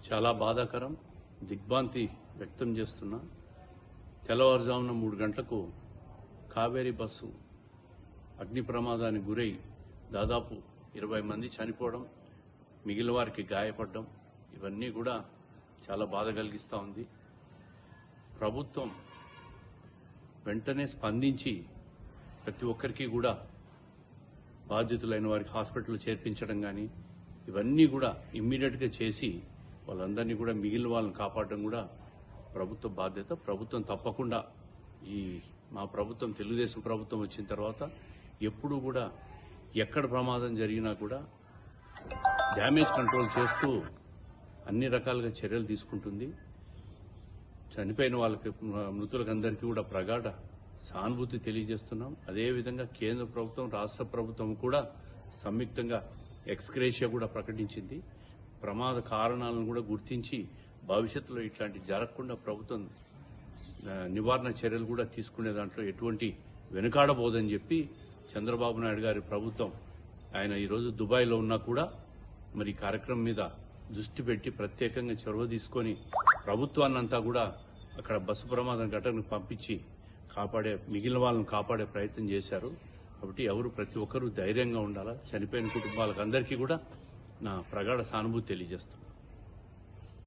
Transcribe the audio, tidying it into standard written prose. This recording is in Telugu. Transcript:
చాలా బాధాకరం, దిగ్భ్రాంతి వ్యక్తం చేస్తున్నా. తెల్లవారుజామున 3 గంటలకు కావేరీ బస్సు అగ్ని ప్రమాదానికి గురై దాదాపు 20 మంది చనిపోవడం, మిగిలిన వారికి గాయపడడం, ఇవన్నీ కూడా చాలా బాధ కలిగిస్తూ ఉంది. ప్రభుత్వం వెంటనే స్పందించి ప్రతి ఒక్కరికి కూడా బాధితులైన వారికి హాస్పిటల్ చేర్పించడం కానీ ఇవన్నీ కూడా ఇమ్మీడియట్గా చేసి వాళ్ళందరినీ కూడా మిగిలిన వాళ్ళని కాపాడడం కూడా ప్రభుత్వ బాధ్యత. ప్రభుత్వం తప్పకుండా మా ప్రభుత్వం తెలుగుదేశం ప్రభుత్వం వచ్చిన తర్వాత ఎప్పుడూ కూడా ఎక్కడ ప్రమాదం జరిగినా కూడా డ్యామేజ్ కంట్రోల్ చేస్తూ అన్ని రకాలుగా చర్యలు తీసుకుంటుంది. చనిపోయిన వాళ్ళకి మృతులకు అందరికీ కూడా ప్రగాఢ సానుభూతి తెలియజేస్తున్నాం. అదేవిధంగా కేంద్ర ప్రభుత్వం రాష్ట్ర ప్రభుత్వం కూడా సంయుక్తంగా ఎక్స్గ్రేషియా కూడా ప్రకటించింది. ప్రమాద కారణాలను కూడా గుర్తించి భవిష్యత్తులో ఇట్లాంటి జరగకుండా ప్రభుత్వం నివారణ చర్యలు కూడా తీసుకునే దాంట్లో ఎటువంటి వెనుకాడబోదని చెప్పి చంద్రబాబు నాయుడు గారి ప్రభుత్వం ఆయన ఈరోజు దుబాయ్లో ఉన్నా కూడా మరి ఈ కార్యక్రమం మీద దృష్టి పెట్టి ప్రత్యేకంగా చొరవ తీసుకొని ప్రభుత్వాన్నంతా కూడా అక్కడ బస్సు ప్రమాదం ఘటనకు పంపించి మిగిలిన వాళ్ళని కాపాడే ప్రయత్నం చేశారు. కాబట్టి ప్రతి ఒక్కరూ ధైర్యంగా ఉండాలా. చనిపోయిన కుటుంబాలకు అందరికీ కూడా నా ప్రగాఢ సానుభూతి తెలియజేస్తాను.